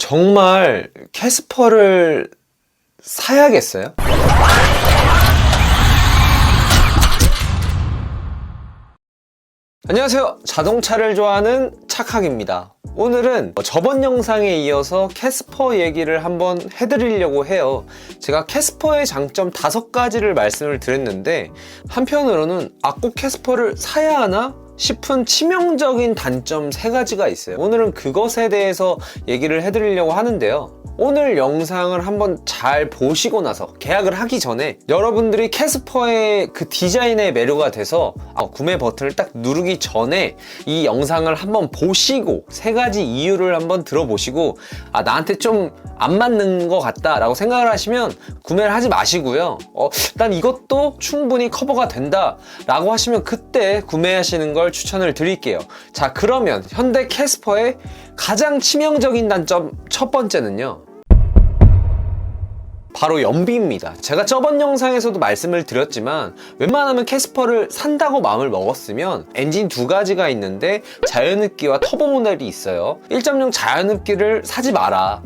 정말 캐스퍼를 사야겠어요? 안녕하세요. 자동차를 좋아하는 착학입니다. 오늘은 저번 영상에 이어서 캐스퍼 얘기를 한번 해드리려고 해요. 제가 캐스퍼의 장점 5가지를 말씀을 드렸는데 한편으로는 꼭 캐스퍼를 사야 하나? 싶은 치명적인 단점 3가지가 있어요. 오늘은 그것에 대해서 얘기를 해드리려고 하는데요. 오늘 영상을 한번 잘 보시고 나서 계약을 하기 전에 여러분들이 캐스퍼의 그 디자인에 매료가 돼서 구매 버튼을 딱 누르기 전에 이 영상을 한번 보시고 3가지 이유를 한번 들어보시고 나한테 좀 안 맞는 것 같다 라고 생각을 하시면 구매를 하지 마시고요. 난 이것도 충분히 커버가 된다 라고 하시면 그때 구매하시는 걸 추천을 드릴게요. 자, 그러면 현대 캐스퍼의 가장 치명적인 단점 첫 번째는요, 바로 연비입니다. 제가 저번 영상에서도 말씀을 드렸지만 웬만하면 캐스퍼를 산다고 마음을 먹었으면 엔진 2가지가 있는데 자연흡기와 터보 모델이 있어요. 1.0 자연흡기를 사지 마라.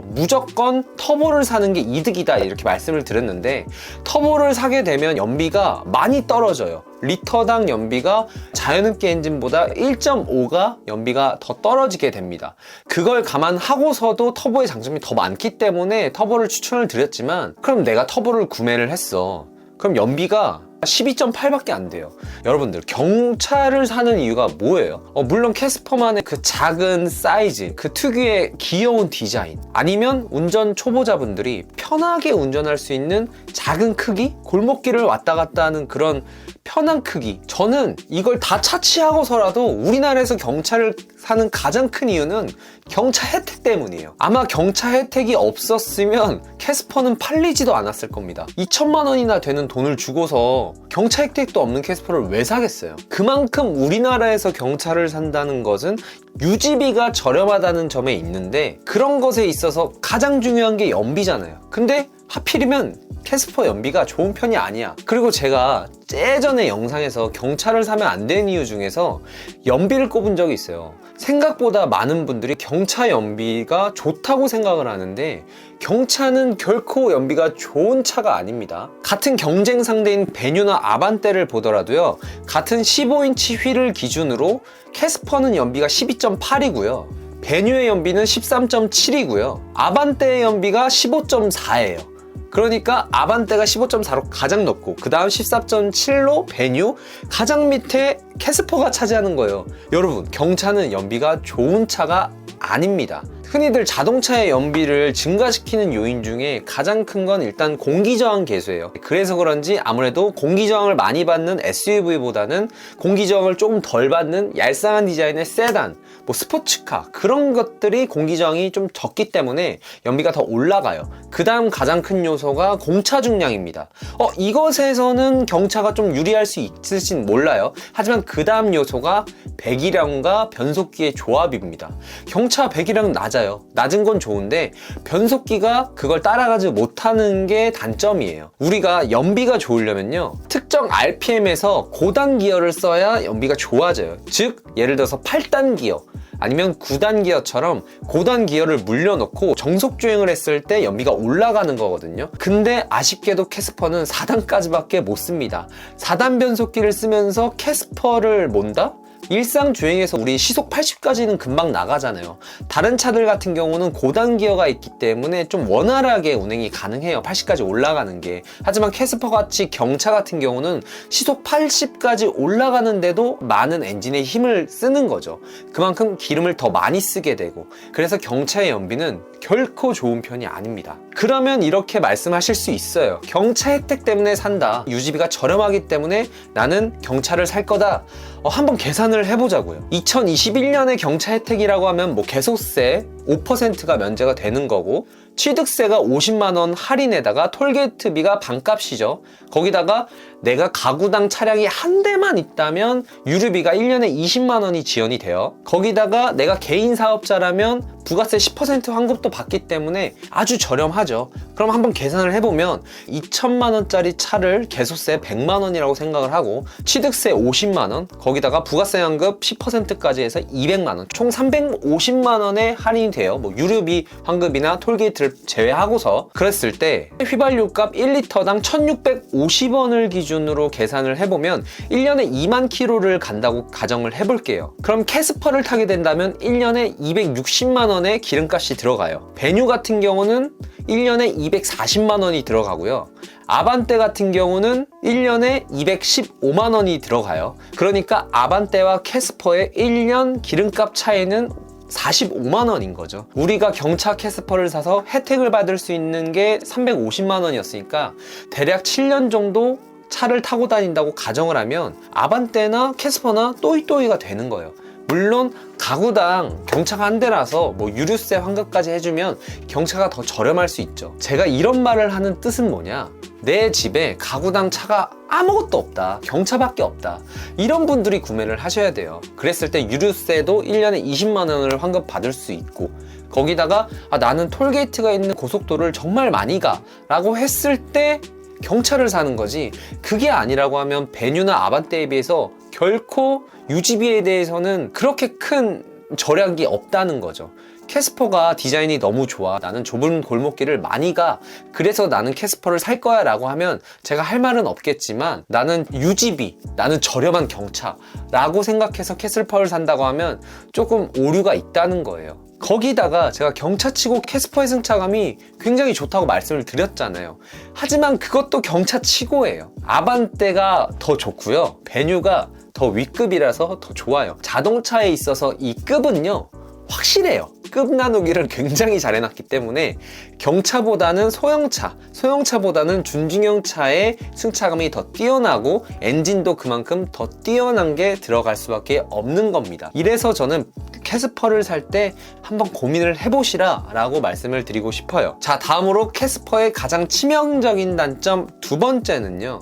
무조건 터보를 사는 게 이득이다 이렇게 말씀을 드렸는데 터보를 사게 되면 연비가 많이 떨어져요. 리터당 연비가 자연흡기 엔진보다 1.5가 연비가 더 떨어지게 됩니다. 그걸 감안하고서도 터보의 장점이 더 많기 때문에 터보를 추천을 드렸지만 그럼 내가 터보를 구매를 했어. 그럼 연비가 12.8밖에 안 돼요. 여러분들, 경차를 사는 이유가 뭐예요? 물론 캐스퍼만의 그 작은 사이즈, 그 특유의 귀여운 디자인, 아니면 운전 초보자분들이 편하게 운전할 수 있는 작은 크기? 골목길을 왔다 갔다 하는 그런 편한 크기. 저는 이걸 다 차치하고서라도 우리나라에서 경차를 사는 가장 큰 이유는 경차 혜택 때문이에요. 아마 경차 혜택이 없었으면 캐스퍼는 팔리지도 않았을 겁니다. 2천만 원이나 되는 돈을 주고서 경차 혜택도 없는 캐스퍼를 왜 사겠어요? 그만큼 우리나라에서 경차를 산다는 것은 유지비가 저렴하다는 점에 있는데 그런 것에 있어서 가장 중요한 게 연비잖아요. 근데 하필이면 캐스퍼 연비가 좋은 편이 아니야. 그리고 제가 예전에 영상에서 경차를 사면 안 되는 이유 중에서 연비를 꼽은 적이 있어요. 생각보다 많은 분들이 경차 연비가 좋다고 생각을 하는데 경차는 결코 연비가 좋은 차가 아닙니다. 같은 경쟁 상대인 베뉴나 아반떼를 보더라도요, 같은 15인치 휠을 기준으로 캐스퍼는 연비가 12.8이고요 베뉴의 연비는 13.7이고요 아반떼의 연비가 15.4예요 그러니까 아반떼가 15.4로 가장 높고 그 다음 14.7로 베뉴, 가장 밑에 캐스퍼가 차지하는 거예요. 여러분, 경차는 연비가 좋은 차가 아닙니다. 흔히들 자동차의 연비를 증가시키는 요인 중에 가장 큰 건 일단 공기저항 계수예요. 그래서 그런지 아무래도 공기저항을 많이 받는 SUV보다는 공기저항을 조금 덜 받는 얄쌍한 디자인의 세단, 스포츠카, 그런 것들이 공기저항이 좀 적기 때문에 연비가 더 올라가요. 그 다음 가장 큰 요소가 공차 중량입니다. 이것에서는 경차가 좀 유리할 수 있을진 몰라요. 하지만 그 다음 요소가 배기량과 변속기의 조합입니다. 경차 배기량 낮아요. 낮은 건 좋은데 변속기가 그걸 따라가지 못하는 게 단점이에요. 우리가 연비가 좋으려면요, 특정 RPM에서 고단 기어를 써야 연비가 좋아져요. 즉 예를 들어서 8단 기어 아니면 9단 기어처럼 고단 기어를 물려놓고 정속 주행을 했을 때 연비가 올라가는 거거든요. 근데 아쉽게도 캐스퍼는 4단까지밖에 못 씁니다. 4단 변속기를 쓰면서 캐스퍼를 몬다? 일상 주행에서 우리 시속 80까지는 금방 나가잖아요. 다른 차들 같은 경우는 고단 기어가 있기 때문에 좀 원활하게 운행이 가능해요. 80까지 올라가는 게. 하지만 캐스퍼 같이 경차 같은 경우는 시속 80까지 올라가는데도 많은 엔진의 힘을 쓰는 거죠. 그만큼 기름을 더 많이 쓰게 되고, 그래서 경차의 연비는 결코 좋은 편이 아닙니다. 그러면 이렇게 말씀하실 수 있어요. 경차 혜택 때문에 산다. 유지비가 저렴하기 때문에 나는 경차를 살 거다. 한번 계산을 해보자고요. 2021년에 경차 혜택이라고 하면 개소세 5%가 면제가 되는 거고, 취득세가 50만원 할인에다가 톨게이트비가 반값이죠. 거기다가 내가 가구당 차량이 한 대만 있다면 유류비가 1년에 20만원이 지원이 돼요. 거기다가 내가 개인 사업자라면 부가세 10% 환급도 받기 때문에 아주 저렴하죠. 그럼 한번 계산을 해보면 2천만원짜리 차를 개소세 100만원이라고 생각을 하고 취득세 50만원, 거기다가 부가세 환급 10%까지 해서 200만원, 총 350만원의 할인이 포인트예요. 뭐 유류비, 환급이나 톨게이트를 제외하고서. 그랬을 때 휘발유값 1리터당 1650원을 기준으로 계산을 해보면 1년에 2만 킬로를 간다고 가정을 해볼게요. 그럼 캐스퍼를 타게 된다면 1년에 260만 원의 기름값이 들어가요. 베뉴 같은 경우는 1년에 240만 원이 들어가고요. 아반떼 같은 경우는 1년에 215만 원이 들어가요. 그러니까 아반떼와 캐스퍼의 1년 기름값 차이는 45만 원인 거죠. 우리가 경차 캐스퍼를 사서 혜택을 받을 수 있는 게 350만 원이었으니까 대략 7년 정도 차를 타고 다닌다고 가정을 하면 아반떼나 캐스퍼나 또이또이가 되는 거예요. 물론 가구당 경차가 한 대라서 뭐 유류세 환급까지 해주면 경차가 더 저렴할 수 있죠. 제가 이런 말을 하는 뜻은 뭐냐, 내 집에 가구당 차가 아무것도 없다, 경차밖에 없다, 이런 분들이 구매를 하셔야 돼요. 그랬을 때 유류세도 1년에 20만 원을 환급 받을 수 있고, 거기다가 나는 톨게이트가 있는 고속도로를 정말 많이 가 라고 했을 때 경차를 사는 거지, 그게 아니라고 하면 베뉴나 아반떼에 비해서 결코 유지비에 대해서는 그렇게 큰 절약이 없다는 거죠. 캐스퍼가 디자인이 너무 좋아, 나는 좁은 골목길을 많이 가, 그래서 나는 캐스퍼를 살 거야 라고 하면 제가 할 말은 없겠지만, 나는 유지비, 나는 저렴한 경차 라고 생각해서 캐스퍼를 산다고 하면 조금 오류가 있다는 거예요. 거기다가 제가 경차치고 캐스퍼의 승차감이 굉장히 좋다고 말씀을 드렸잖아요. 하지만 그것도 경차치고예요. 아반떼가 더 좋고요, 베뉴가 더 윗급이라서 더 좋아요. 자동차에 있어서 이 급은요 확실해요. 급 나누기를 굉장히 잘 해놨기 때문에 경차보다는 소형차보다는 준중형차의 승차감이 더 뛰어나고 엔진도 그만큼 더 뛰어난 게 들어갈 수밖에 없는 겁니다. 이래서 저는 캐스퍼를 살 때 한번 고민을 해보시라 라고 말씀을 드리고 싶어요. 자, 다음으로 캐스퍼의 가장 치명적인 단점 두 번째는요,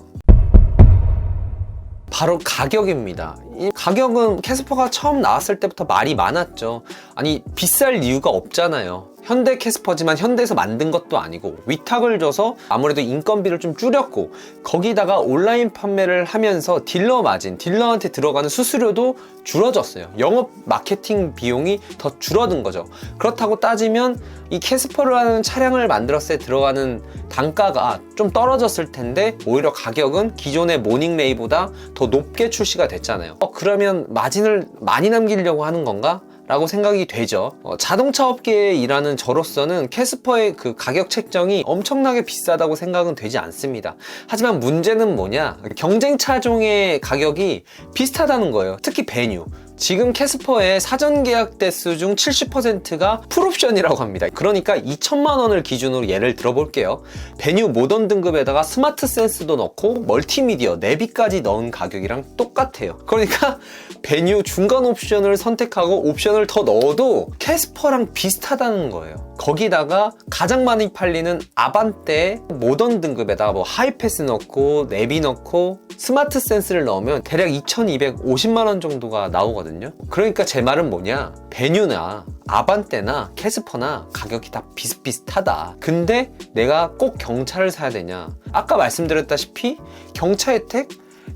바로 가격입니다. 이 가격은 캐스퍼가 처음 나왔을 때부터 말이 많았죠. 아니, 비쌀 이유가 없잖아요. 현대 캐스퍼지만 현대에서 만든 것도 아니고 위탁을 줘서 아무래도 인건비를 좀 줄였고, 거기다가 온라인 판매를 하면서 딜러 마진, 딜러한테 들어가는 수수료도 줄어졌어요. 영업 마케팅 비용이 더 줄어든 거죠. 그렇다고 따지면 이 캐스퍼를 하는 차량을 만들었을 때 들어가는 단가가 좀 떨어졌을 텐데 오히려 가격은 기존의 모닝레이보다 더 높게 출시가 됐잖아요. 그러면 마진을 많이 남기려고 하는 건가? 라고 생각이 되죠. 자동차 업계에 일하는 저로서는 캐스퍼의 그 가격 책정이 엄청나게 비싸다고 생각은 되지 않습니다. 하지만 문제는 뭐냐, 경쟁 차종의 가격이 비슷하다는 거예요. 특히 베뉴. 지금 캐스퍼의 사전 계약 대수 중 70%가 풀옵션이라고 합니다. 그러니까 2천만 원을 기준으로 예를 들어볼게요. 베뉴 모던 등급에다가 스마트 센스도 넣고 멀티미디어, 내비까지 넣은 가격이랑 똑같아요. 그러니까 베뉴 중간 옵션을 선택하고 옵션을 더 넣어도 캐스퍼랑 비슷하다는 거예요. 거기다가 가장 많이 팔리는 아반떼 모던 등급에다가 뭐 하이패스 넣고 내비 넣고 스마트 센스를 넣으면 대략 2,250만 원 정도가 나오거든요. 그러니까 제 말은 뭐냐, 베뉴나 아반떼나 캐스퍼나 가격이 다 비슷비슷하다. 근데 내가 꼭 경차를 사야 되냐, 아까 말씀드렸다시피 경차 혜택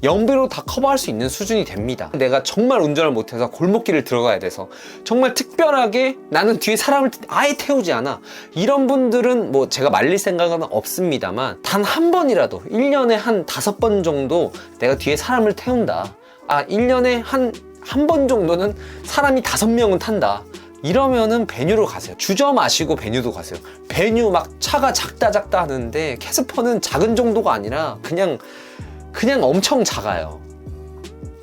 연비로 다 커버할 수 있는 수준이 됩니다. 내가 정말 운전을 못해서 골목길을 들어가야 돼서 정말 특별하게 나는 뒤에 사람을 아예 태우지 않아, 이런 분들은 뭐 제가 말릴 생각은 없습니다만, 단 한 번이라도 1년에 한 5번 정도 내가 뒤에 사람을 태운다, 1년에 한 번 정도는 사람이 5명은 탄다, 이러면은 베뉴로 가세요. 주저 마시고 베뉴도 가세요. 베뉴 막 차가 작다 하는데 캐스퍼는 작은 정도가 아니라 그냥 엄청 작아요.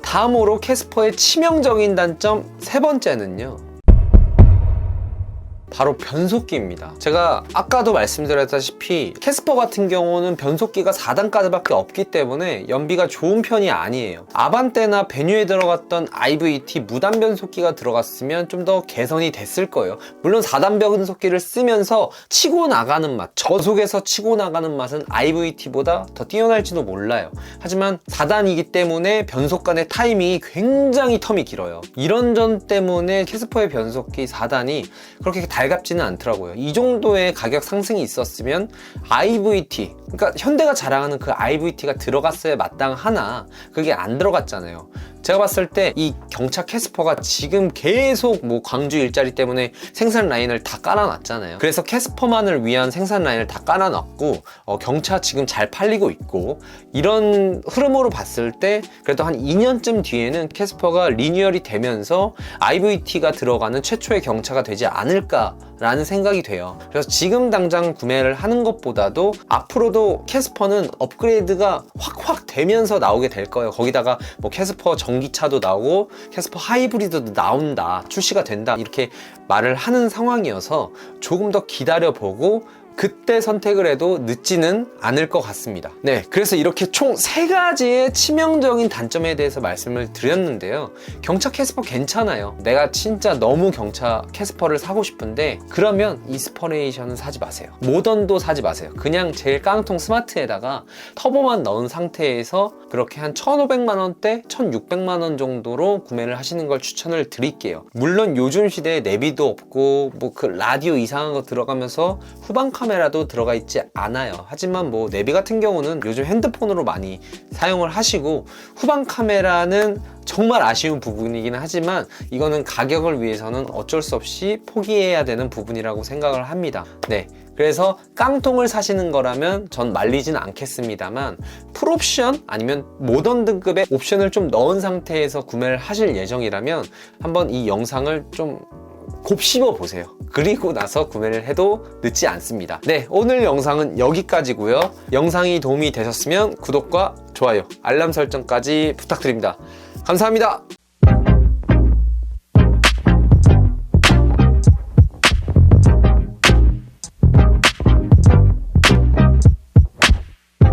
다음으로 캐스퍼의 치명적인 단점 세 번째는요, 바로 변속기입니다. 제가 아까도 말씀드렸다시피 캐스퍼 같은 경우는 변속기가 4단까지밖에 없기 때문에 연비가 좋은 편이 아니에요. 아반떼나 베뉴에 들어갔던 IVT 무단 변속기가 들어갔으면 좀 더 개선이 됐을 거예요. 물론 4단 변속기를 쓰면서 치고 나가는 맛, 저속에서 치고 나가는 맛은 IVT보다 더 뛰어날지도 몰라요. 하지만 4단이기 때문에 변속 간의 타이밍이 굉장히 텀이 길어요. 이런 점 때문에 캐스퍼의 변속기 4단이 그렇게 달갑지는 않더라고요. 이 정도의 가격 상승이 있었으면 IVT, 그러니까 현대가 자랑하는 그 IVT가 들어갔어야 마땅하나 그게 안 들어갔잖아요. 제가 봤을 때 이 경차 캐스퍼가 지금 계속 뭐 광주 일자리 때문에 생산 라인을 다 깔아놨잖아요. 그래서 캐스퍼만을 위한 생산 라인을 다 깔아놨고 경차 지금 잘 팔리고 있고, 이런 흐름으로 봤을 때 그래도 한 2년쯤 뒤에는 캐스퍼가 리뉴얼이 되면서 IVT가 들어가는 최초의 경차가 되지 않을까 라는 생각이 돼요. 그래서 지금 당장 구매를 하는 것보다도 앞으로도 캐스퍼는 업그레이드가 확 되면서 나오게 될 거예요. 거기다가 뭐 캐스퍼 전기차도 나오고 캐스퍼 하이브리드도 나온다, 출시가 된다, 이렇게 말을 하는 상황이어서 조금 더 기다려보고 그때 선택을 해도 늦지는 않을 것 같습니다. 네, 그래서 이렇게 총 3가지의 치명적인 단점에 대해서 말씀을 드렸는데요. 경차 캐스퍼 괜찮아요. 내가 진짜 너무 경차 캐스퍼를 사고 싶은데 그러면 이스퍼레이션은 사지 마세요. 모던도 사지 마세요. 그냥 제일 깡통 스마트에다가 터보만 넣은 상태에서 그렇게 한 1,500만 원대, 1,600만 원 정도로 구매를 하시는 걸 추천을 드릴게요. 물론 요즘 시대에 내비도 없고 뭐 그 라디오 이상한 거 들어가면서 후방 카메라도 들어가 있지 않아요. 하지만 뭐 내비 같은 경우는 요즘 핸드폰으로 많이 사용을 하시고, 후방 카메라는 정말 아쉬운 부분이긴 하지만 이거는 가격을 위해서는 어쩔 수 없이 포기해야 되는 부분이라고 생각을 합니다. 네, 그래서 깡통을 사시는 거라면 전 말리진 않겠습니다만 풀옵션 아니면 모던 등급의 옵션을 좀 넣은 상태에서 구매를 하실 예정이라면 한번 이 영상을 좀 곱씹어 보세요. 그리고 나서 구매를 해도 늦지 않습니다. 네, 오늘 영상은 여기까지고요. 영상이 도움이 되셨으면 구독과 좋아요, 알람 설정까지 부탁드립니다. 감사합니다.